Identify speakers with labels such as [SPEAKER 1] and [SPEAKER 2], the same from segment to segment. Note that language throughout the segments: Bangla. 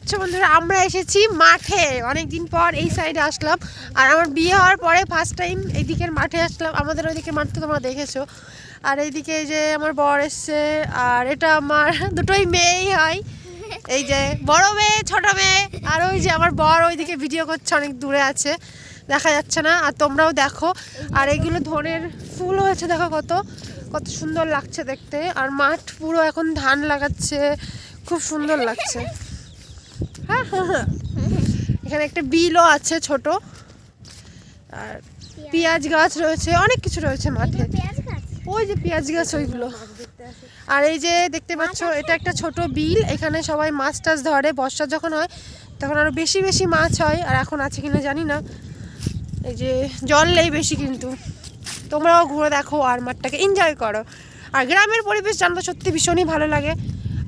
[SPEAKER 1] পাচ্ছ বন্ধুরা, আমরা এসেছি মাঠে। অনেকদিন পর এই সাইডে আসলাম, আর আমার বিয়ে হওয়ার পরে ফার্স্ট টাইম এই দিকের মাঠে আসলাম। আমাদের ওইদিকে মাঠ তো তোমরা দেখেছো। আর এইদিকে যে আমার বর এসছে, আর এটা আমার দুটোই মেয়েই হয়। এই যে বড় মেয়ে, ছোট মেয়ে, আর ওই যে আমার বর ওইদিকে ভিডিও করছে, অনেক দূরে আছে, দেখা যাচ্ছে না। আর তোমরাও দেখো। আর এগুলো ধনের ফুল হয়েছে, দেখো কত কত সুন্দর লাগছে দেখতে। আর মাঠ পুরো এখন ধান লাগাচ্ছে, খুব সুন্দর লাগছে। হ্যাঁ হ্যাঁ হ্যাঁ, এখানে একটা বিলও আছে ছোট, আর পেঁয়াজ গাছ রয়েছে, অনেক কিছু রয়েছে মাঠে। ওই যে পেঁয়াজ গাছ ওইগুলো। আর এই যে দেখতে পাচ্ছ, এটা একটা ছোট বিল, এখানে সবাই মাছ টাছ ধরে। বর্ষা যখন হয় তখন আরো বেশি বেশি মাছ হয়, আর এখন আছে কিনা জানি না। এই যে জল নেই বেশি, কিন্তু তোমরাও ঘুরে দেখো আর মাঠটাকে এনজয় করো। আর গ্রামের পরিবেশ জানতে সত্যি ভীষণই ভালো লাগে।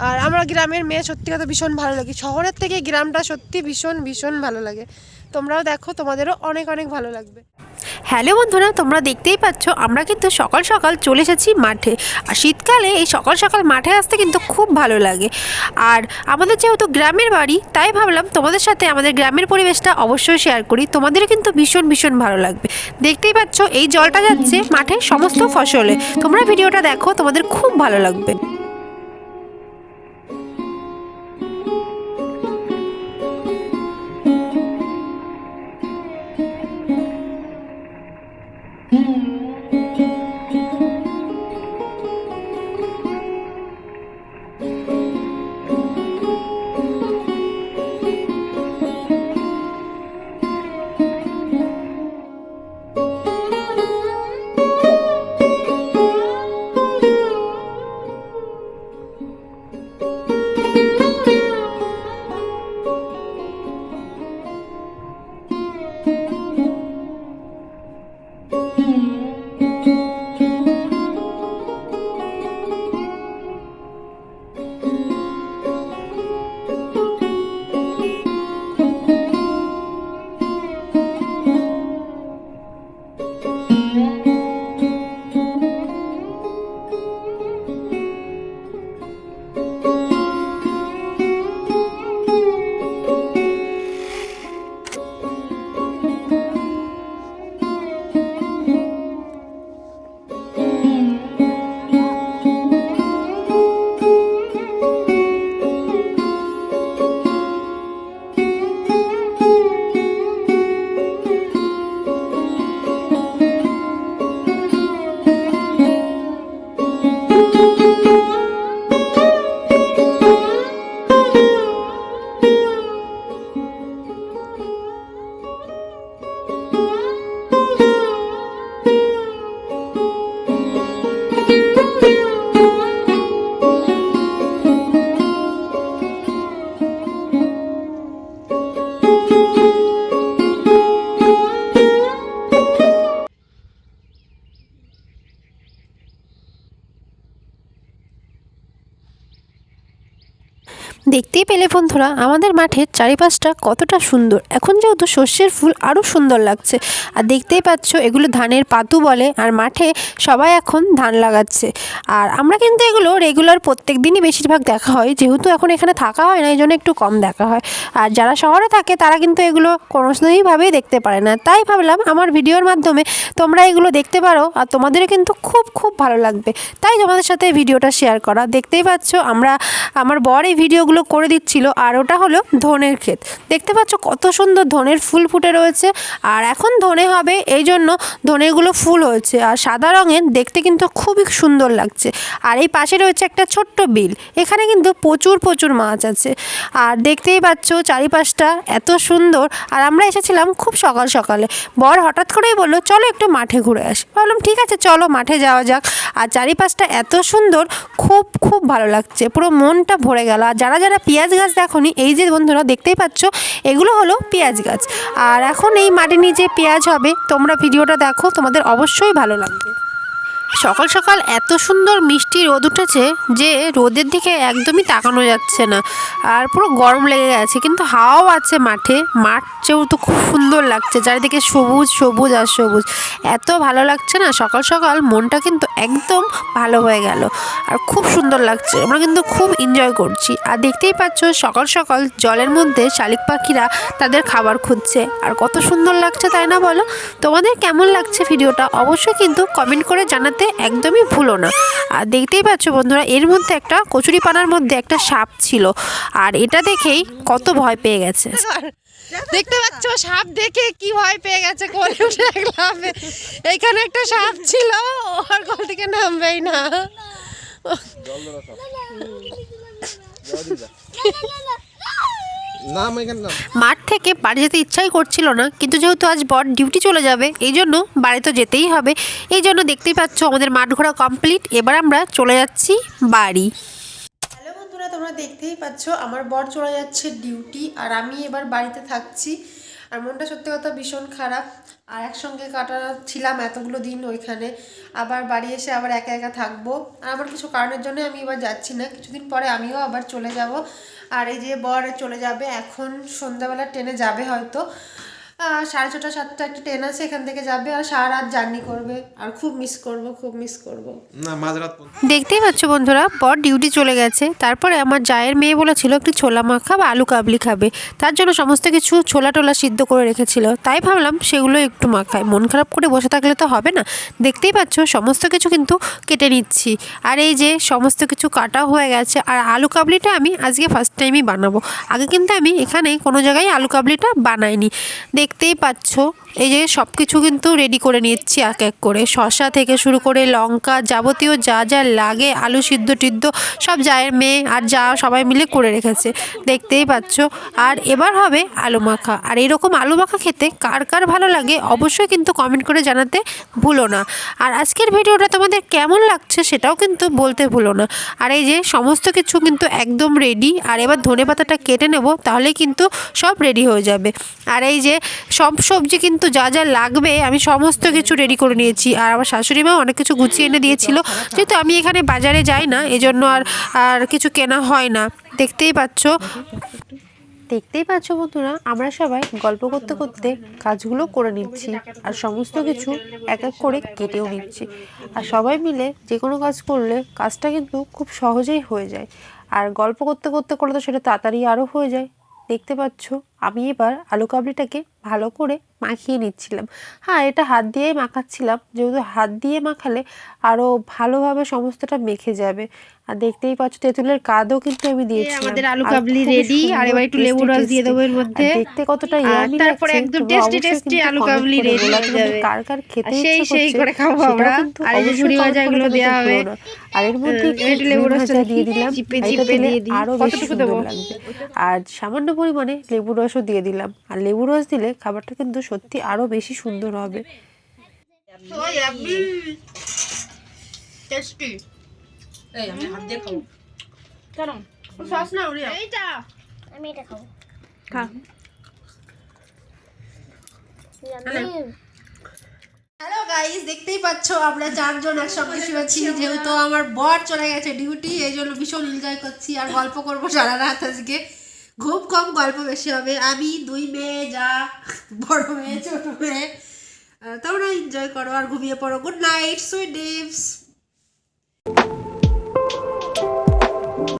[SPEAKER 1] আর আমরা গ্রামের মেয়ে, সত্যি কথা ভীষণ ভালো লাগে। শহরের থেকে গ্রামটা সত্যি ভীষণ ভীষণ ভালো লাগে। তোমরাও দেখো, তোমাদেরও অনেক অনেক ভালো লাগবে।
[SPEAKER 2] হ্যালো বন্ধুরা, তোমরা দেখতেই পাচ্ছ আমরা কিন্তু সকাল সকাল চলে এসেছি মাঠে। আর শীতকালে এই সকাল সকাল মাঠে আসতে কিন্তু খুব ভালো লাগে। আর আমাদের যেহেতু গ্রামের বাড়ি, তাই ভাবলাম তোমাদের সাথে আমাদের গ্রামের পরিবেশটা অবশ্যই শেয়ার করি। তোমাদেরও কিন্তু ভীষণ ভীষণ ভালো লাগবে। দেখতেই পাচ্ছ এই জলটা যাচ্ছে মাঠে সমস্ত ফসলে। তোমরা ভিডিওটা দেখো, তোমাদের খুব ভালো লাগবে। দেখতেই পেলে বন্ধুরা, আমাদের মাঠের চারিপাশটা কতটা সুন্দর। এখন যেহেতু শস্যের ফুল আরও সুন্দর লাগছে। আর দেখতেই পাচ্ছ এগুলো ধানের পাতু বলে। আর মাঠে সবাই এখন ধান লাগাচ্ছে। আর আমরা কিন্তু এগুলো রেগুলার প্রত্যেক দিনই বেশিরভাগ দেখা হয়, যেহেতু এখন এখানে থাকা হয় না, এই জন্য একটু কম দেখা হয়। আর যারা শহরে থাকে তারা কিন্তু এগুলো কোনোভাবেই দেখতে পারে না। তাই ভাবলাম আমার ভিডিওর মাধ্যমে তোমরা এগুলো দেখতে পারো, আর তোমাদেরও কিন্তু খুব খুব ভালো লাগবে। তাই তোমাদের সাথে ভিডিওটা শেয়ার করা। দেখতেই পাচ্ছ আমার বর এই ভিডিওগুলো করে দিচ্ছিল। আর ওটা হলো ধনের ক্ষেত। দেখতে পাচ্ছ কত সুন্দর ধনের ফুল ফুটে রয়েছে। আর এখন ধনে হবে, এই জন্য ধনেগুলো ফুল হয়েছে আর সাদা রঙের, দেখতে কিন্তু খুবই সুন্দর লাগছে। আর এই পাশে রয়েছে একটা ছোট্ট বিল, এখানে কিন্তু প্রচুর প্রচুর মাছ আছে। আর দেখতেই পাচ্ছ চারিপাশটা এত সুন্দর। আর আমরা এসেছিলাম খুব সকাল সকালে। বর হঠাৎ করেই বললো চলো একটু মাঠে ঘুরে আসি। বললাম ঠিক আছে, চলো মাঠে যাওয়া যাক। আর চারিপাশটা এত সুন্দর, খুব খুব ভালো লাগছে, পুরো মনটা ভরে গেল। আর যারা যারা পেঁয়াজ গাছ দেখোনি, এই যে বন্ধুরা দেখতেই পাচ্ছ এগুলো হলো পেঁয়াজ গাছ। আর এখন এই মাটির নিচে পেঁয়াজ হবে। তোমরা ভিডিওটা দেখো, তোমাদের অবশ্যই ভালো লাগবে। সকাল সকাল এত সুন্দর মিষ্টি রোদ উঠেছে যে রোদের দিকে একদমই তাকানো যাচ্ছে না, আর পুরো গরম লেগে গেছে। কিন্তু হাওয়াও আছে মাঠে, মাঠ যেহেতু খুব সুন্দর লাগছে, চারিদিকে সবুজ সবুজ আর সবুজ, এত ভালো লাগছে না। সকাল সকাল মনটা কিন্তু একদম ভালো হয়ে গেল, আর খুব সুন্দর লাগছে। আমরা কিন্তু খুব এনজয় করছি। আর দেখতেই পাচ্ছ সকাল সকাল জলের মধ্যে শালিক পাখিরা তাদের খাবার খুঁজছে, আর কত সুন্দর লাগছে তাই না বলো? তোমাদের কেমন লাগছে ভিডিওটা অবশ্যই কিন্তু কমেন্ট করে জানাতে একদমই ভুলো না। আর দেখতেই পাচ্ছ বন্ধুরা, এর মধ্যে একটা কচুরিপানার মধ্যে একটা সাপ ছিল, আর এটা দেখেই কত ভয় পেয়ে গেছে।
[SPEAKER 1] দেখতে পাচ্ছ সাপ দেখে কি ভয় পেয়ে গেছে, কোলে উঠে দেখলাম এইখানে একটা সাপ ছিল, ওর কোল থেকে নামবেই না।
[SPEAKER 2] মাঠ থেকে বাড়ি যেতে ইচ্ছাই করছিল না, কিন্তু যেহেতু আজ বর ডিউটি চলে যাবে এই জন্য বাড়ি তো যেতেই হবে। এই জন্য দেখতেই পাচ্ছ আমাদের মাঠ ঘোরা কমপ্লিট, এবার আমরা চলে যাচ্ছি বাড়ি।
[SPEAKER 1] হ্যালো বন্ধুরা, তোমরা দেখতেই পাচ্ছ আমার বর চলে যাচ্ছে ডিউটি, আর আমি এবার বাড়িতে থাকছি। আর মনটা সত্যি কথা ভীষণ খারাপ, আর একসঙ্গে ছিলাম এতগুলো দিন ওইখানে, আবার বাড়ি এসে আবার একা একা থাকবো। আর আমার কিছু কারণের জন্য আমি এবার যাচ্ছি না, কিছুদিন পরে আমিও আবার চলে যাব। আর এই যে বর চলে যাবে এখন, সন্ধ্যাবেলা ট্রেনে যাবে হয়তো, 6:30 7টা একটা ট্রেন আছে, এখান থেকে যাবে, আর সারা রাত জার্নি করবে। আর খুব মিস করবো না মাঝরাত।
[SPEAKER 2] দেখতেই পাচ্ছ বন্ধুরা, বর ডিউটি চলে গেছে। তারপরে আমার জায়ের মেয়ে বলেছিল একটু ছোলা মাখা বা আলু কাবলি খাবে, তার জন্য সমস্ত কিছু ছোলা টোলা সিদ্ধ করে রেখেছিল। তাই ভাবলাম সেগুলো একটু মাখাই, মন খারাপ করে বসে থাকলে তো হবে না। দেখতেই পাচ্ছ সমস্ত কিছু কিন্তু কেটে নিচ্ছি, আর এই যে সমস্ত কিছু কাটা হয়ে গেছে। আর আলু কাবলিটা আমি আজকে ফার্স্ট টাইমই বানাবো, আগে কিন্তু আমি এখানে কোনো জায়গায় আলু কাবলিটা বানাইনি। দেখতেই পাচ্ছ এই যে সব কিছু কিন্তু রেডি করে নিচ্ছি এক এক করে, শসা থেকে শুরু করে লঙ্কা, যাবতীয় যা যা লাগে, আলু সিদ্ধ টিদ্ধ সব জায়ের মেয়ে আর যা সবাই মিলে করে রেখেছে, দেখতেই পাচ্ছ। আর এবার হবে আলু মাখা। আর এরকম আলু মাখা খেতে কার কার ভালো লাগে অবশ্যই কিন্তু কমেন্ট করে জানাতে ভুলো না। আর আজকের ভিডিওটা তোমাদের কেমন লাগছে সেটাও কিন্তু বলতে ভুলো না। আর এই যে সমস্ত কিছু কিন্তু একদম রেডি, আর এবার ধনেপাতাটা কেটে নেব, তাহলেই কিন্তু সব রেডি হয়ে যাবে। আর এই যে সব সবজি কিন্তু যা যা লাগবে আমি সমস্ত কিছু রেডি করে নিয়েছি। আর আমার শাশুড়ি মা অনেক কিছু গুছিয়ে এনে দিয়েছিল, যেহেতু আমি এখানে বাজারে যাই না এজন্য আর কিছু কেনা হয় না। দেখতেই পাচ্ছ বন্ধুরা, আমরা সবাই গল্প করতে করতে কাজগুলো করে নিচ্ছি, আর সমস্ত কিছু এক এক করে কেটেও নিচ্ছি। আর সবাই মিলে যে কোনো কাজ করলে কাজটা কিন্তু খুব সহজেই হয়ে যায়, আর গল্প করতে করতে করলে তো সেটা তাড়াতাড়ি আরও হয়ে যায়। দেখতে পাচ্ছ আমি এবার আলু কাবলিটাকে ভালো করে মাখিয়ে নিচ্ছিলাম। হ্যাঁ, এটা হাত দিয়েই মাখাচ্ছিলাম, যেহেতু হাত দিয়ে মাখালে আরও ভালোভাবে সমস্তটা মেখে যাবে। আর দেখতেই পাচ্ছ তেঁতুলের কাদও কিন্তু আমি দিয়েছি।
[SPEAKER 1] আমাদের আলু কাবলি রেডি, আর এবার একটু লেবু রস দিয়ে দেবো এর মধ্যে।
[SPEAKER 2] দেখতে কতটা ইয়ামি লাগছে,
[SPEAKER 1] তারপরে একদম টেস্টি আলু কাবলি রেডি হয়ে যাবে।
[SPEAKER 2] কার কার খেতে
[SPEAKER 1] সেই করে খাবো আমরা। আর এই যে ঝুরি ভাজাগুলো দেওয়া হবে,
[SPEAKER 2] আর এর মধ্যে
[SPEAKER 1] একটু লেবু রসটা
[SPEAKER 2] দিয়ে দিলাম,
[SPEAKER 1] চিপে দিয়ে দিই।
[SPEAKER 2] আরো বেশি সুন্দর লাগবে। আর সামান্য পরিমাণে লেবু রসও দিয়ে দিলাম, আর লেবু রস দিলে খাবারটা কিন্তু সত্যি আরো বেশি সুন্দর হবে।
[SPEAKER 1] এই আমি হাত দিয়ে খাবো। কেন? সস না ওরে। এইটা
[SPEAKER 3] আমি এটা খাবো।
[SPEAKER 1] খা। হ্যালো গাইস, দেখতেই পাচ্ছ আমরা চারজন একসঙ্গে শুয়েছি, যেহেতু আমার বর চলে গেছে ডিউটি, এই জন্য ভীষণ এনজয় করছি। আর গল্প করবো সারা রাত আজকে, খুব কম গল্প বেশি হবে। আমি, 2 মেয়ে, যা বড় মেয়ে, ছোট মেয়ে। তোমরা এনজয় করো আর ঘুমিয়ে পড়ো। Good night, sweet dreams.